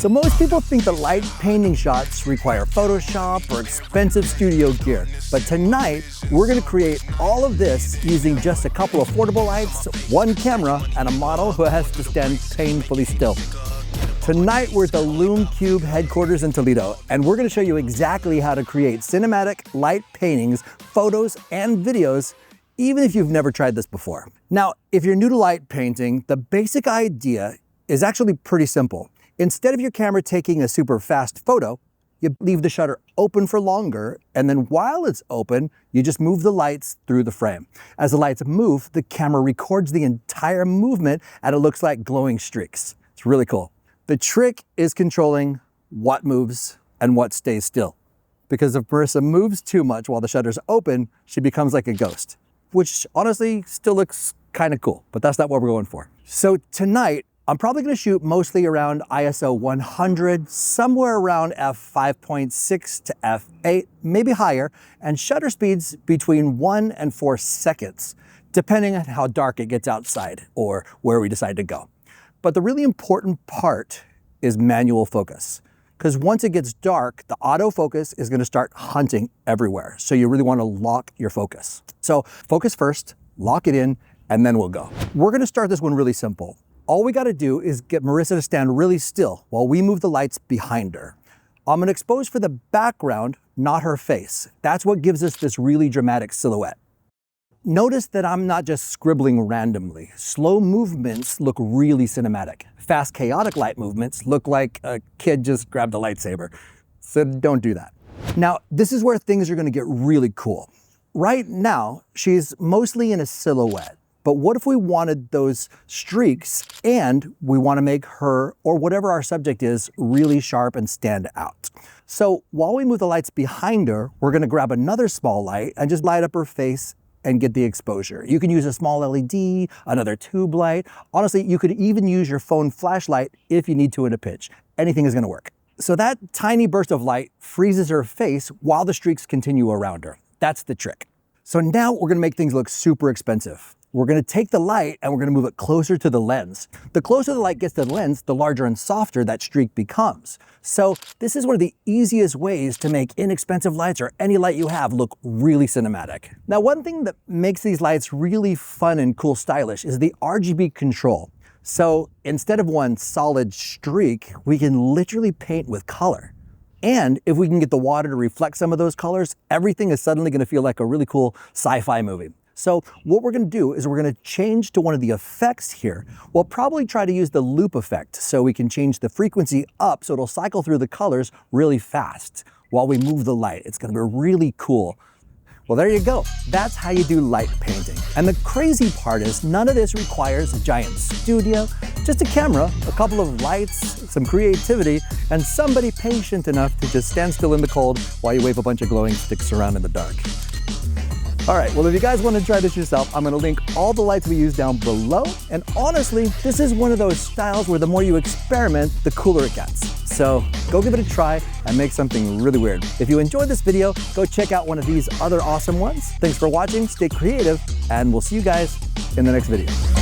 So most people think the light painting shots require Photoshop or expensive studio gear. But tonight, we're gonna create all of this using just a couple affordable lights, one camera, and a model who has to stand painfully still. Tonight, we're at the Lume Cube headquarters in Toledo, and we're gonna show you exactly how to create cinematic light paintings, photos, and videos, even if you've never tried this before. Now, if you're new to light painting, the basic idea is actually pretty simple. Instead of your camera taking a super fast photo, you leave the shutter open for longer, and then while it's open, you just move the lights through the frame. As the lights move, the camera records the entire movement, and it looks like glowing streaks. It's really cool. The trick is controlling what moves and what stays still. Because if Marissa moves too much while the shutter's open, she becomes like a ghost, which honestly still looks kind of cool, but that's not what we're going for. So tonight, I'm probably gonna shoot mostly around ISO 100, somewhere around f5.6 to f8, maybe higher, and shutter speeds between 1 and 4 seconds, depending on how dark it gets outside or where we decide to go. But the really important part is manual focus, because once it gets dark, the autofocus is gonna start hunting everywhere. So you really wanna lock your focus. So focus first, lock it in, and then we'll go. We're gonna start this one really simple. All we gotta do is get Marissa to stand really still while we move the lights behind her. I'm gonna expose for the background, not her face. That's what gives us this really dramatic silhouette. Notice that I'm not just scribbling randomly. Slow movements look really cinematic. Fast, chaotic light movements look like a kid just grabbed a lightsaber. So don't do that. Now, this is where things are gonna get really cool. Right now, she's mostly in a silhouette. But what if we wanted those streaks and we want to make her, or whatever our subject is, really sharp and stand out? So while we move the lights behind her, we're going to grab another small light and just light up her face and get the exposure. You can use a small LED, another tube light. Honestly, you could even use your phone flashlight if you need to in a pinch. Anything is going to work. So that tiny burst of light freezes her face while the streaks continue around her. That's the trick. So now we're going to make things look super expensive. We're gonna take the light and we're gonna move it closer to the lens. The closer the light gets to the lens, the larger and softer that streak becomes. So this is one of the easiest ways to make inexpensive lights or any light you have look really cinematic. Now, one thing that makes these lights really fun and cool stylish is the RGB control. So instead of one solid streak, we can literally paint with color. And if we can get the water to reflect some of those colors, everything is suddenly gonna feel like a really cool sci-fi movie. So what we're gonna do is we're gonna change to one of the effects here. We'll probably try to use the loop effect so we can change the frequency up so it'll cycle through the colors really fast while we move the light. It's gonna be really cool. Well, there you go. That's how you do light painting. And the crazy part is none of this requires a giant studio, just a camera, a couple of lights, some creativity, and somebody patient enough to just stand still in the cold while you wave a bunch of glowing sticks around in the dark. All right, well, if you guys want to try this yourself, I'm going to link all the lights we use down below. And honestly, this is one of those styles where the more you experiment, the cooler it gets. So go give it a try and make something really weird. If you enjoyed this video, go check out one of these other awesome ones. Thanks for watching, stay creative, and we'll see you guys in the next video.